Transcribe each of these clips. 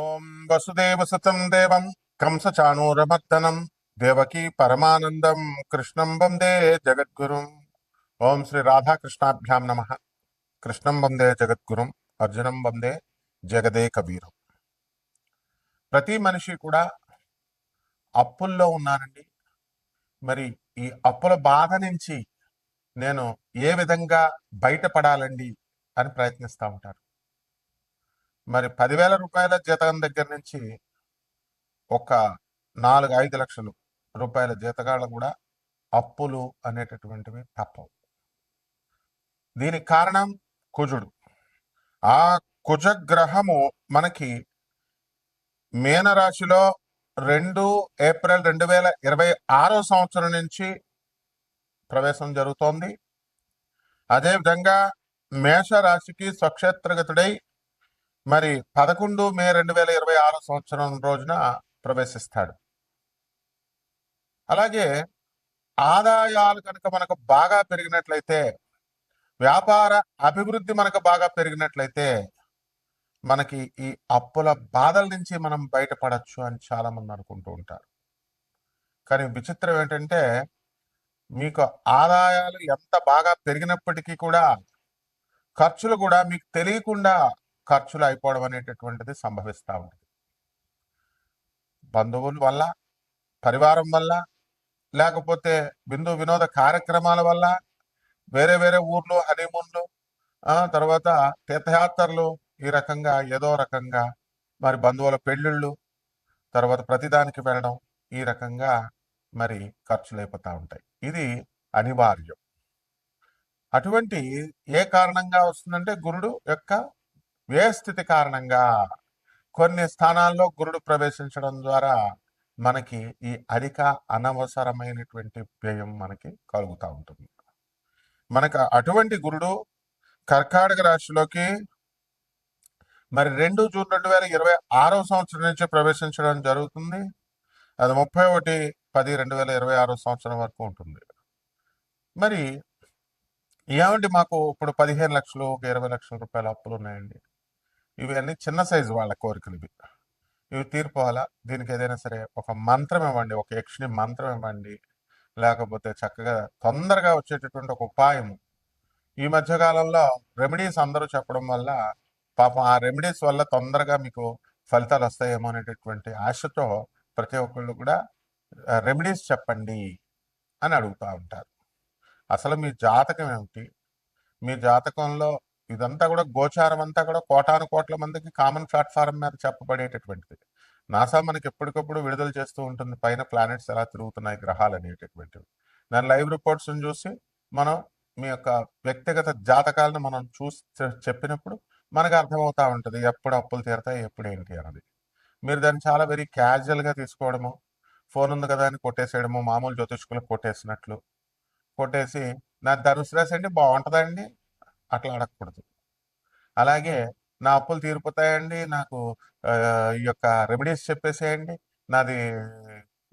ఓం వసుదేవసుతం దేవం కంసచాణూరమర్దనం దేవకీ పరమానందం కృష్ణం వందే జగద్గురుం. ఓం శ్రీ రాధాకృష్ణాభ్యాం నమ. కృష్ణం వందే జగద్గురుం, అర్జునం వందే జగదే కబీరం. ప్రతి మనిషి కూడా అప్పుల్లో ఉన్నారండి. మరి ఈ అప్పుల బాధ నుంచి నేను ఏ విధంగా బయటపడాలండి అని ప్రయత్నిస్తూ ఉంటారు. మరి 10,000 రూపాయల జీతం దగ్గర నుంచి ఒక 4-5 లక్షలు రూపాయల జీతగాళ్ళు కూడా అప్పులు అనేటటువంటివి తప్పవు. దీనికి కారణం కుజుడు. ఆ కుజగ్రహము మనకి మీనరాశిలో 2 ఏప్రిల్ 2026 సంవత్సరం నుంచి ప్రవేశం జరుగుతోంది. అదేవిధంగా మేషరాశికి స్వక్షేత్రగతుడై మరి 11 మే 2026 సంవత్సరం రోజున ప్రవేశిస్తాడు. అలాగే ఆదాయాలు కనుక మనకు బాగా పెరిగినట్లయితే, వ్యాపార అభివృద్ధి మనకు బాగా పెరిగినట్లయితే మనకి ఈ అప్పుల బాధల నుంచి మనం బయటపడచ్చు అని చాలా మంది అనుకుంటూ ఉంటారు. కానీ విచిత్రం ఏంటంటే, మీకు ఆదాయాలు ఎంత బాగా పెరిగినప్పటికీ కూడా ఖర్చులు కూడా మీకు తెలియకుండా ఖర్చులు అయిపోవడం అనేటటువంటిది సంభవిస్తూ ఉంటుంది. బంధువుల వల్ల, పరివారం వల్ల, లేకపోతే బిందు వినోద కార్యక్రమాల వల్ల, వేరే వేరే ఊర్లు హనీమూన్లు, తర్వాత తీర్థయాత్రలు, ఈ రకంగా ఏదో రకంగా మరి బంధువుల పెళ్ళిళ్ళు, తర్వాత ప్రతిదానికి వెళ్ళడం, ఈ రకంగా మరి ఖర్చులు అయిపోతూ ఉంటాయి. ఇది అనివార్యం. అటువంటి ఏ కారణంగా వస్తుందంటే గురుడు యొక్క వ్యయస్థితి కారణంగా కొన్ని స్థానాల్లో గురుడు ప్రవేశించడం ద్వారా మనకి ఈ అధిక అనవసరమైనటువంటి వ్యయం మనకి కలుగుతూ ఉంటుంది. మనకు అటువంటి గురుడు కర్కాటక రాశిలోకి మరి 2 జూన్ 2026 సంవత్సరం నుంచి ప్రవేశించడం జరుగుతుంది. అది 31/10/2026 సంవత్సరం వరకు ఉంటుంది. మరి ఏమండి మాకు ఇప్పుడు 15 లక్షలు, 20 లక్షల రూపాయల అప్పులు ఉన్నాయండి. ఇవి అన్ని చిన్న సైజు వాళ్ళ కోరికలు. ఇవి తీరిపోవాలా? దీనికి ఏదైనా సరే ఒక మంత్రం ఇవ్వండి, ఒక యక్షిని మంత్రం ఇవ్వండి, లేకపోతే చక్కగా తొందరగా వచ్చేటటువంటి ఒక ఉపాయం. ఈ మధ్యకాలంలో రెమెడీస్ అందరూ చెప్పడం వల్ల పాపం ఆ రెమెడీస్ వల్ల తొందరగా మీకు ఫలితాలు వస్తాయేమో అనేటటువంటి ఆశతో ప్రతి ఒక్కళ్ళు కూడా రెమెడీస్ చెప్పండి అని అడుగుతూ ఉంటారు. అసలు మీ జాతకం ఏమిటి? మీ జాతకంలో ఇదంతా కూడా గోచారం అంతా కూడా కోటాను కోట్ల మందికి కామన్ ప్లాట్ఫారం మీద చెప్పబడేటటువంటిది. నాసా మనకి ఎప్పటికప్పుడు విడుదల చేస్తూ ఉంటుంది పైన ప్లానెట్స్ ఎలా తిరుగుతున్నాయి, గ్రహాలు అనేటటువంటివి. దాని లైవ్ రిపోర్ట్స్ని చూసి మనం మీ యొక్క వ్యక్తిగత జాతకాలను మనం చూసి చెప్పినప్పుడు మనకు అర్థమవుతూ ఉంటుంది ఎప్పుడు అప్పులు తీరతాయి, ఎప్పుడు ఏంటి అన్నది. మీరు దాన్ని చాలా వెరీ క్యాజువల్గా తీసుకోవడము, ఫోన్ ఉంది కదా అని కొట్టేసేయడము, మామూలు జ్యోతిష్కులకు కొట్టేసినట్లు కొట్టేసి నా ధనుసు రాశి అండి బాగుంటుందండి అట్లా అడగకూడదు. అలాగే నా అప్పులు తీరిపోతాయండి, నాకు ఈ యొక్క రెమెడీస్ చెప్పేసేయండి, నాది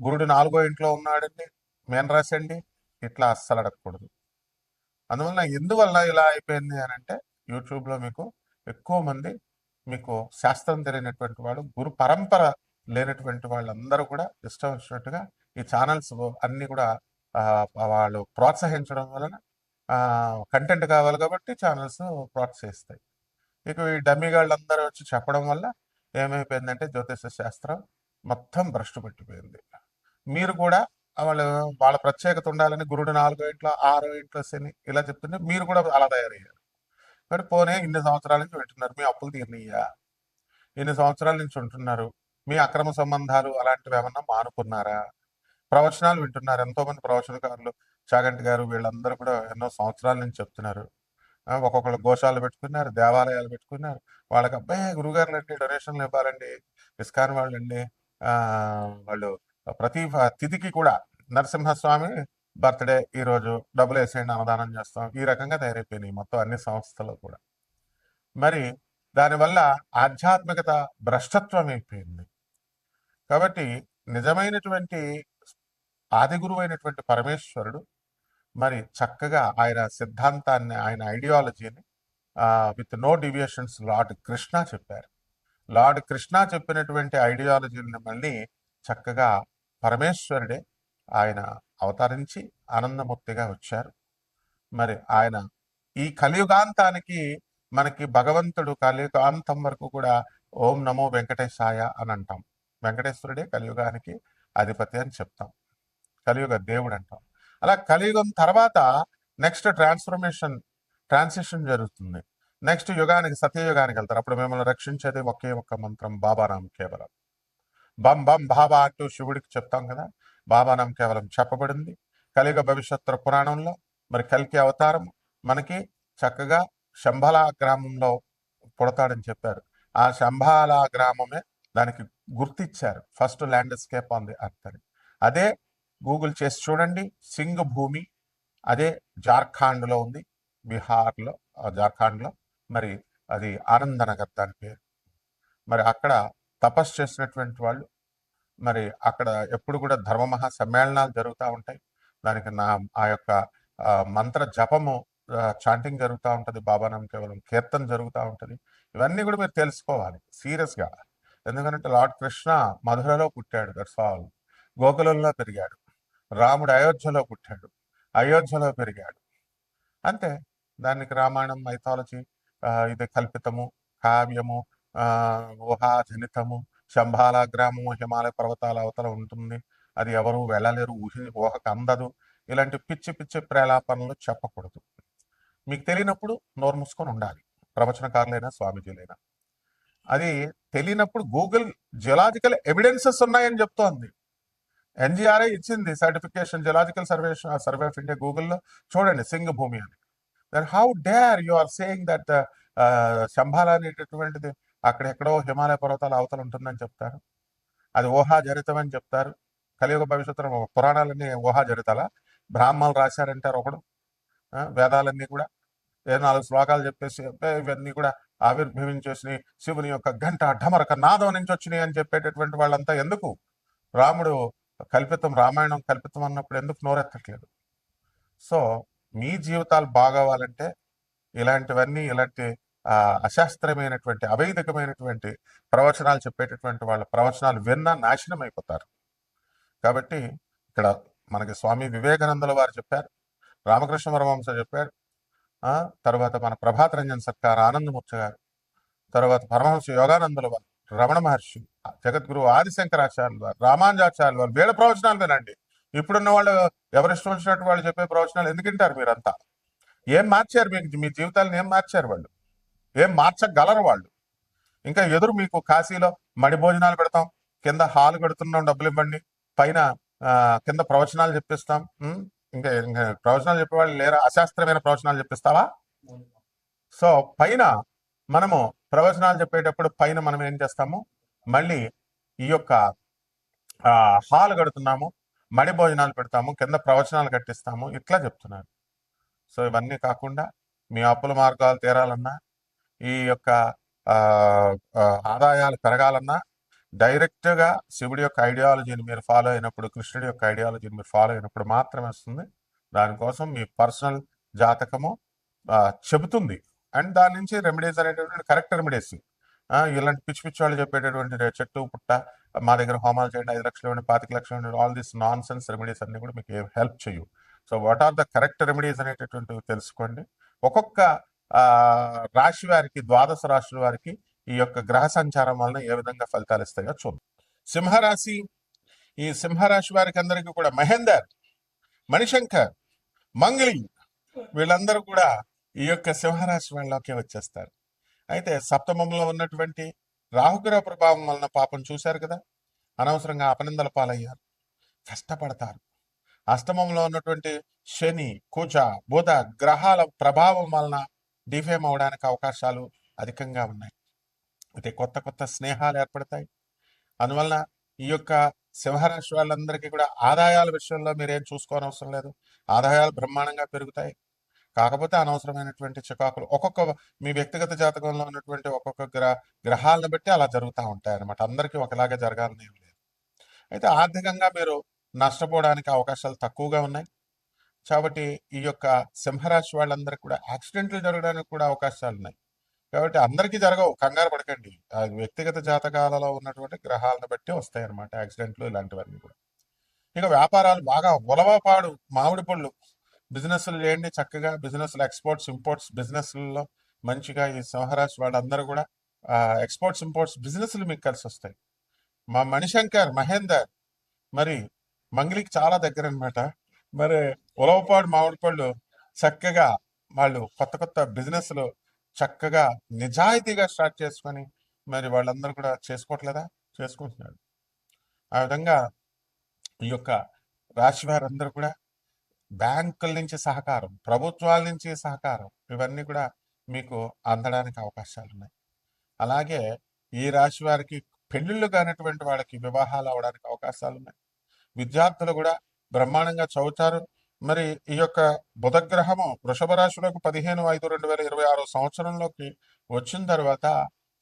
గురుడు 4వ ఇంట్లో ఉన్నాడండి, మీనరాశి అండి, ఇట్లా అస్సలు అడగకూడదు. అందువల్ల ఎందువల్ల ఇలా అయిపోయింది అని అంటే, యూట్యూబ్లో మీకు ఎక్కువ మంది మీకు శాస్త్రం తెలియనటువంటి వాళ్ళు, గురు పరంపర లేనటువంటి వాళ్ళందరూ కూడా ఇష్టం వచ్చినట్టుగా ఈ ఛానల్స్ అన్నీ కూడా వాళ్ళు ప్రోత్సహించడం వలన కంటెంట్ కావాలి కాబట్టి ఛానల్స్ ప్రోత్సహిస్తాయి. ఇక ఈ డమ్మిగాళ్ళందరూ వచ్చి చెప్పడం వల్ల ఏమైపోయిందంటే జ్యోతిష శాస్త్రం మొత్తం భ్రష్టు పెట్టిపోయింది. మీరు కూడా వాళ్ళు వాళ్ళ ప్రత్యేకత ఉండాలని గురుడు 4వ ఇంట్లో 6వ ఇంట్లో శని ఇలా చెప్తుంటే మీరు కూడా అలా తయారయ్యారు. మరి పోనీ ఇన్ని సంవత్సరాల నుంచి వింటున్నారు, మీ అప్పులు తీరినయ్యా? ఇన్ని సంవత్సరాల నుంచి ఉంటున్నారు, మీ అక్రమ సంబంధాలు అలాంటివి ఏమన్నా మానుకున్నారా? ప్రవచనాలు వింటున్నారు, ఎంతో మంది ప్రవచనకారులు చాగంటి గారు వీళ్ళందరూ కూడా ఎన్నో సంవత్సరాల నుంచి చెప్తున్నారు. ఒక్కొక్కళ్ళు గోశాలు పెట్టుకున్నారు, దేవాలయాలు పెట్టుకున్నారు. వాళ్ళకి అబ్బాయి గురుగారులు అండి డొనేషన్లు ఇవ్వాలండి, ఇస్కాన్ వాళ్ళండి, వాళ్ళు ప్రతి తిథికి కూడా నరసింహస్వామి బర్త్డే ఈరోజు డబ్బులు వేసేయండి అన్నదానం చేస్తాం, ఈ రకంగా తయారైపోయినాయి మొత్తం అన్ని సంస్థలు కూడా. మరి దానివల్ల ఆధ్యాత్మికత భ్రష్టత్వం అయిపోయింది. కాబట్టి నిజమైనటువంటి ఆది గురువు అయినటువంటి పరమేశ్వరుడు మరి చక్కగా ఆయన సిద్ధాంతాన్ని, ఆయన ఐడియాలజీని with no deviations lord Krishna చెప్పారు. లార్డ్ కృష్ణ చెప్పినటువంటి ఐడియాలజీని మళ్ళీ చక్కగా పరమేశ్వరుడే ఆయన అవతరించి ఆనందమూర్తిగా వచ్చారు. మరి ఆయన ఈ కలియుగాంతానికి మనకి భగవంతుడు కలియుగాంతం వరకు కూడా ఓం నమో వెంకటేశాయ అని అంటాం. వెంకటేశ్వరుడే కలియుగానికి అధిపతి అని చెప్తాం, కలియుగ దేవుడు అంటాం. అలా కలియుగం తర్వాత నెక్స్ట్ ట్రాన్సిషన్ జరుగుతుంది. నెక్స్ట్ యుగానికి సత్యయుగానికి వెళ్తారు. అప్పుడు మిమ్మల్ని రక్షించేది ఒకే ఒక్క మంత్రం, బాబానాం కేవలం. బం బం బాబా అంటూ శివుడికి చెప్తాం కదా, బాబానాం కేవలం చెప్పబడింది కలియుగ భవిష్యత్తు పురాణంలో. మరి కల్కి అవతారం మనకి చక్కగా శంభాలా గ్రామంలో పుడతాడని చెప్పారు. ఆ శంభాలా గ్రామమే దానికి గుర్తిచ్చారు, first landscape on the earth అని. అదే గూగుల్ చేసి చూడండి, సింగ్ భూమి, అదే జార్ఖండ్లో ఉంది, బీహార్లో, జార్ఖండ్లో. మరి అది ఆనందనగర్ దాని పేరు. మరి అక్కడ తపస్సు చేసినటువంటి వాళ్ళు, మరి అక్కడ ఎప్పుడు కూడా ధర్మ మహా సమ్మేళనాలు జరుగుతూ ఉంటాయి. దానికి ఆ యొక్క మంత్ర జపము, చాంటింగ్ జరుగుతూ ఉంటుంది, బాబానాం కేవలం కీర్తన జరుగుతూ ఉంటుంది. ఇవన్నీ కూడా మీరు తెలుసుకోవాలి సీరియస్గా. ఎందుకంటే లార్డ్ కృష్ణ మధురలో పుట్టాడు, దట్స్ ఆల్. గోకులంలో పెరిగాడు. రాముడు అయోధ్యలో పుట్టాడు, అయోధ్యలో పెరిగాడు, అంతే. దానికి రామాయణం మైథాలజీ ఇది కల్పితము, కావ్యము, ఊహాజనితము. శంభాల గ్రామము హిమాలయ పర్వతాల అవతల ఉంటుంది, అది ఎవరు వెళ్ళలేరు, ఊహకు అందదు. ఇలాంటి పిచ్చి పిచ్చి ప్రేలాపనలు చెప్పకూడదు. మీకు తెలియనప్పుడు నోరు మూసుకొని ఉండాలి, ప్రవచనకారులైనా స్వామీజీలైనా. అది తెలియనప్పుడు గూగుల్ జియోలాజికల్ ఎవిడెన్సెస్ ఉన్నాయని చెప్తోంది. ఎన్జిఆర్ఐ ఇచ్చింది certification, geological survey of India. గూగుల్లో చూడండి సింగ్ భూమి అని. Then how dare you are saying that Shambhala అనేటటువంటిది అక్కడెక్కడో హిమాలయ పర్వతాల అవతల ఉంటుందని చెప్తారు. అది ఊహాజనితం అని చెప్తారు. కలియుగ భవిష్యత్తు పురాణాలన్నీ ఊహాజనితాలా? బ్రాహ్మణులు రాశారంటారు ఒకడు, వేదాలన్నీ కూడా 4 శ్లోకాలు చెప్పేసి ఇవన్నీ కూడా ఆవిర్భవించేసి శివుని యొక్క గంట ఢమరక నాదం నుంచి వచ్చినాయి అని చెప్పేటటువంటి వాళ్ళంతా ఎందుకు? రాముడు కల్పితం, రామాయణం కల్పితం అన్నప్పుడు ఎందుకు నోరెత్తట్లేదు? సో మీ జీవితాలు బాగోవాలంటే ఇలాంటివన్నీ, ఇలాంటి అశాస్త్రమైనటువంటి అవైదికమైనటువంటి ప్రవచనాలు చెప్పేటటువంటి వాళ్ళ ప్రవచనాలు విన్నా నాశనం అయిపోతారు. కాబట్టి ఇక్కడ మనకి స్వామి వివేకానందుల వారు చెప్పారు, రామకృష్ణ పరమహంస చెప్పారు, తర్వాత మన ప్రభాత్ రంజన్ సర్కార్, ఆనందమూర్తి గారు, తర్వాత పరమహంస యోగానందుల వారు, రమణ మహర్షి, జగద్గురు ఆదిశంకరాచార్యుల వారు, రామానుజాచార్యుల వారు, వీళ్ళ ప్రవచనాలు వినండి. ఇప్పుడున్న వాళ్ళు ఎవరిష్టం వచ్చినట్టు వాళ్ళు చెప్పే ప్రవచనాలు ఎందుకు వింటారు మీరంతా? ఏం మార్చారు? మీ జీవితాలను ఏం మార్చారు వాళ్ళు? ఏం మార్చగలరు వాళ్ళు? ఇంకా ఎదురు మీకు కాశీలో మడి భోజనాలు పెడతాం, కింద హాల్ కడుతున్నాం, డబ్బులు ఇవ్వండి, పైన కింద ప్రవచనాలు చెప్పిస్తాం. ఇంకా ప్రవచనాలు చెప్పేవాళ్ళు లేరా? అశాస్త్రమైన ప్రవచనాలు చెప్పిస్తావా? సో పైన మనము ప్రవచనాలు చెప్పేటప్పుడు పైన మనం ఏం చేస్తాము, మళ్ళీ ఈ యొక్క హాల్ కడుతున్నాము, మడి భోజనాలు పెడతాము, కింద ప్రవచనాలు కట్టిస్తాము, ఇట్లా చెప్తున్నారు. సో ఇవన్నీ కాకుండా మీ అప్పుల మార్గాలు తీరాలన్నా, ఈ యొక్క ఆదాయాలు పెరగాలన్నా డైరెక్ట్గా శివుడి యొక్క ఐడియాలజీని మీరు ఫాలో అయినప్పుడు, కృష్ణుడి యొక్క ఐడియాలజీని మీరు ఫాలో అయినప్పుడు మాత్రమే వస్తుంది. దానికోసం మీ పర్సనల్ జాతకము చెబుతుంది. అండ్ దాని నుంచి రెమెడీస్ అనేటటువంటి కరెక్ట్ రెమెడీస్, ఇలాంటి పిచ్చి పిచ్చి వాళ్ళు చెప్పేటటువంటి చెట్టు పుట్ట మా దగ్గర హోమాలు చేయండి, 5 లక్షలు ఇవ్వండి, 25 లక్షలు ఇవ్వండి, all this nonsense remedies అన్ని కూడా మీకు ఏం హెల్ప్ చేయవు. So what are the correct remedies అనేటటువంటివి తెలుసుకోండి. ఒక్కొక్క రాశి వారికి, ద్వాదశ రాశుల వారికి ఈ యొక్క గ్రహ సంచారం వలన ఏ విధంగా ఫలితాలు ఇస్తాయో చూద్దాం. సింహరాశి, ఈ సింహరాశి వారికి అందరికీ కూడా మహేందర్, మణిశంకర్, మంగళి వీళ్ళందరూ కూడా ఈ యొక్క సింహరాశి వాళ్ళలోకి వచ్చేస్తారు. అయితే సప్తమంలో ఉన్నటువంటి రాహుగ్రహ ప్రభావం వలన పాపం చూశారు కదా, అనవసరంగా అపనిందల పాలయ్యారు, కష్టపడతారు. అష్టమంలో ఉన్నటువంటి శని, కుజ, బుధ గ్రహాల ప్రభావం వలన డిఫేమ్ అవడానికి అవకాశాలు అధికంగా ఉన్నాయి. అయితే కొత్త కొత్త స్నేహాలు ఏర్పడతాయి. అందువలన ఈ యొక్క సింహరాశి వాళ్ళందరికీ కూడా ఆదాయాల విషయంలో మీరేం చూసుకోని అవసరం లేదు, ఆదాయాలు బ్రహ్మాండంగా పెరుగుతాయి. కాకపోతే అనవసరమైనటువంటి చికాకులు ఒక్కొక్క మీ వ్యక్తిగత జాతకంలో ఉన్నటువంటి ఒక్కొక్క గ్రహాలను బట్టి అలా జరుగుతూ ఉంటాయి అన్నమాట. అందరికీ ఒకలాగే జరగాలని ఏం లేదు. అయితే ఆర్థికంగా మీరు నష్టపోవడానికి అవకాశాలు తక్కువగా ఉన్నాయి. కాబట్టి ఈ యొక్క సింహరాశి వాళ్ళందరికీ కూడా యాక్సిడెంట్లు జరగడానికి కూడా అవకాశాలు ఉన్నాయి. కాబట్టి అందరికీ జరగవు, కంగారు పడకండి. ఆ వ్యక్తిగత జాతకాలలో ఉన్నటువంటి గ్రహాలను బట్టి వస్తాయి అన్నమాట యాక్సిడెంట్లు ఇలాంటివన్నీ కూడా. ఇక వ్యాపారాలు బాగా ఉలవపాడు మామిడి పళ్ళు బిజినెస్లు చేయండి చక్కగా. బిజినెస్లు ఎక్స్పోర్ట్స్ ఇంపోర్ట్స్ బిజినెస్లలో మంచిగా ఈ సింహరాశి వాళ్ళందరూ కూడా ఎక్స్పోర్ట్స్ ఇంపోర్ట్స్ బిజినెస్లు మీకు కలిసి వస్తాయి. మా మణిశంకర్ మహేందర్ మరి మంగళికి చాలా దగ్గర అనమాట. మరి ఉలవపాడు మామిడి పళ్ళు చక్కగా వాళ్ళు కొత్త కొత్త బిజినెస్లు చక్కగా నిజాయితీగా స్టార్ట్ చేసుకొని మరి వాళ్ళందరూ కూడా చేసుకోవట్లేదా? చేసుకుంటున్నారు. ఆ విధంగా ఈ యొక్క రాశి వారందరూ కూడా బ్యాంకుల నుంచి సహకారం, ప్రభుత్వాల నుంచి సహకారం, ఇవన్నీ కూడా మీకు అందడానికి అవకాశాలు ఉన్నాయి. అలాగే ఈ రాశి వారికి పెళ్లిళ్ళు కానటువంటి వాళ్ళకి వివాహాలు అవడానికి అవకాశాలు ఉన్నాయి. విద్యార్థులు కూడా బ్రహ్మాండంగా చదువుతారు. మరి ఈ యొక్క బుధగ్రహము వృషభ రాశిలోకి 15/5/2026 సంవత్సరంలోకి వచ్చిన తర్వాత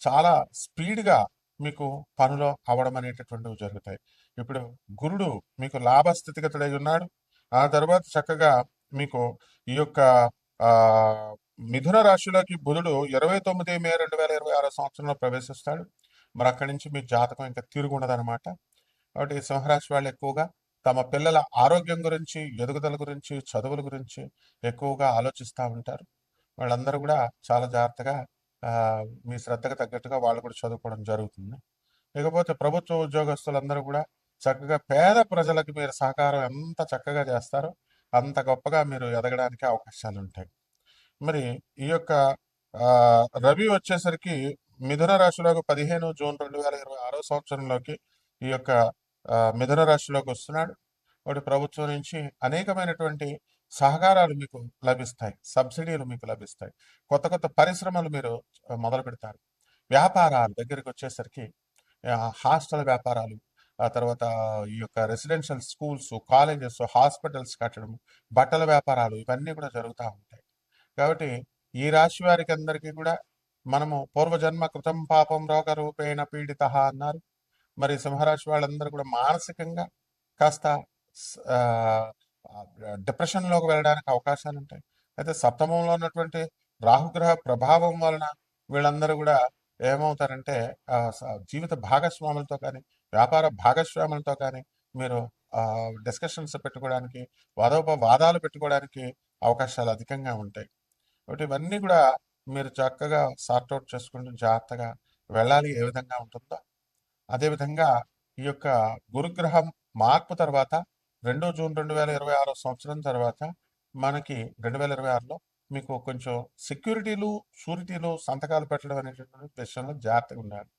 చాలా స్పీడ్గా మీకు పనులు అవడం అనేటటువంటివి జరుగుతాయి. ఇప్పుడు గురుడు మీకు లాభస్థితిగతుడై ఉన్నాడు. ఆ తర్వాత చక్కగా మీకు ఈ యొక్క ఆ మిథున రాశిలోకి బుధుడు 29 మే 2026 సంవత్సరంలో ప్రవేశిస్తాడు. మరి అక్కడి నుంచి మీ జాతకం ఇంకా తిరుగుండదనమాట. కాబట్టి ఈ సింహరాశి వాళ్ళు ఎక్కువగా తమ పిల్లల ఆరోగ్యం గురించి, ఎదుగుదల గురించి, చదువుల గురించి ఎక్కువగా ఆలోచిస్తూ ఉంటారు. వాళ్ళందరూ కూడా చాలా జాగ్రత్తగా ఆ, మీ శ్రద్ధకు తగ్గట్టుగా వాళ్ళు కూడా చదువుకోవడం జరుగుతుంది. ఇకపోతే ప్రభుత్వ ఉద్యోగస్తులందరూ కూడా చక్కగా పేద ప్రజలకు మీరు సహకారం ఎంత చక్కగా చేస్తారో అంత గొప్పగా మీరు ఎదగడానికి అవకాశాలు ఉంటాయి. మరి ఈ యొక్క ఆ, రవి వచ్చేసరికి మిథున రాశిలోకి 15 జూన్ 2026 సంవత్సరంలోకి ఈ యొక్క మిథున రాశిలోకి వస్తున్నాడు. ఒకటి ప్రభుత్వం నుంచి అనేకమైనటువంటి సహకారాలు మీకు లభిస్తాయి, సబ్సిడీలు మీకు లభిస్తాయి, కొత్త కొత్త పరిశ్రమలు మీరు మొదలు పెడతారు. వ్యాపారాలు దగ్గరికి వచ్చేసరికి హాస్టల్ వ్యాపారాలు, ఆ తర్వాత ఈ యొక్క రెసిడెన్షియల్ స్కూల్స్, కాలేజెస్, హాస్పిటల్స్ కట్టడం, బట్టల వ్యాపారాలు ఇవన్నీ కూడా జరుగుతూ ఉంటాయి. కాబట్టి ఈ రాశి వారికి అందరికీ కూడా మనము పూర్వజన్మ కృతం పాపం రోగ రూపేణ పీడిత అన్నారు. మరి సింహరాశి వాళ్ళందరూ కూడా మానసికంగా కాస్త డిప్రెషన్లోకి వెళ్ళడానికి అవకాశాలు ఉంటాయి. అయితే సప్తమంలో ఉన్నటువంటి రాహుగ్రహ ప్రభావం వలన వీళ్ళందరూ కూడా ఏమవుతారంటే జీవిత భాగస్వాములతో కానీ, వ్యాపార భాగస్వాములతో కానీ మీరు డిస్కషన్స్ పెట్టుకోవడానికి, వాదాలు పెట్టుకోవడానికి అవకాశాలు అధికంగా ఉంటాయి. కాబట్టి ఇవన్నీ కూడా మీరు చక్కగా సార్ట్అవుట్ చేసుకుంటూ జాగ్రత్తగా వెళ్ళాలి ఏ విధంగా ఉంటుందో. అదేవిధంగా ఈ యొక్క గురుగ్రహం మార్పు తర్వాత 2 జూన్ 2026 సంవత్సరం తర్వాత మనకి 2026లో మీకు కొంచెం సెక్యూరిటీలు, షూరిటీలు, సంతకాలు పెట్టడం అనేటటువంటి విషయంలో జాగ్రత్తగా ఉండాలి.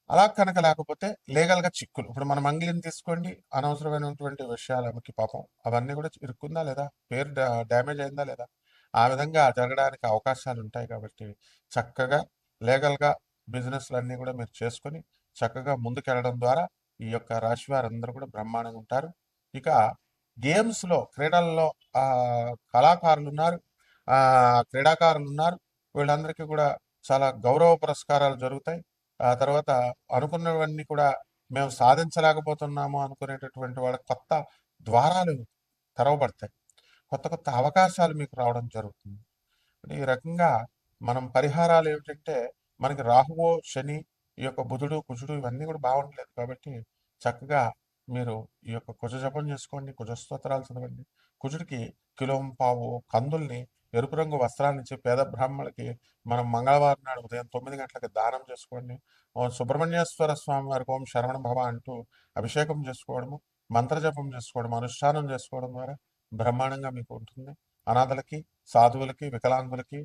అలా కనుక లేకపోతే లీగల్గా చిక్కులు. ఇప్పుడు మన మంగిలిని తీసుకోండి, అనవసరమైనటువంటి విషయాలకి పాపం అవన్నీ కూడా ఇరుక్కుందా లేదా, పేరు డ్యామేజ్ అయిందా లేదా, ఆ విధంగా జరగడానికి అవకాశాలు ఉంటాయి. కాబట్టి చక్కగా లీగల్గా బిజినెస్లు అన్నీ కూడా మీరు చేసుకొని చక్కగా ముందుకెళ్ళడం ద్వారా ఈ యొక్క రాశి వారందరూ కూడా బ్రహ్మాండంగా ఉంటారు. ఇక గేమ్స్లో, క్రీడల్లో కళాకారులు ఉన్నారు, క్రీడాకారులు ఉన్నారు. వీళ్ళందరికీ కూడా చాలా గౌరవ పురస్కారాలు జరుగుతాయి. ఆ తర్వాత అనుకున్నవన్నీ కూడా మేము సాధించలేకపోతున్నాము అనుకునేటటువంటి వాళ్ళ కొత్త ద్వారాలు తెరవబడతాయి. కొత్త కొత్త అవకాశాలు మీకు రావడం జరుగుతుంది. ఈ రకంగా మనం పరిహారాలు ఏమిటంటే, మనకి రాహువు, శని, ఈ యొక్క బుధుడు, కుజుడు ఇవన్నీ కూడా బాగుండలేదు. కాబట్టి చక్కగా మీరు ఈ యొక్క కుజ జపం చేసుకోండి, కుజ స్తోత్రాలు చదవండి. కుజుడికి కిలోంపావు కందుల్ని ఎరుపు రంగు వస్త్రాన్ని ఇచ్చి పేద బ్రాహ్మణులకి మనం మంగళవారం నాడు ఉదయం 9 గంటలకు దానం చేసుకోండి. ఓం సుబ్రహ్మణ్యేశ్వర స్వామి వారికి ఓం శరవణ భవ అంటూ అభిషేకం చేసుకోవడము, మంత్రజపం చేసుకోవడం, అనుష్ఠానం చేసుకోవడం ద్వారా బ్రహ్మాండంగా మీకు ఉంటుంది. అనాథలకి, సాధువులకి, వికలాంగులకి,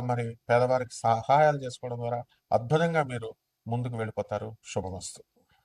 మరి పేదవారికి సహాయాలు చేసుకోవడం ద్వారా అద్భుతంగా మీరు ముందుకు వెళ్ళిపోతారు. శుభమస్తు.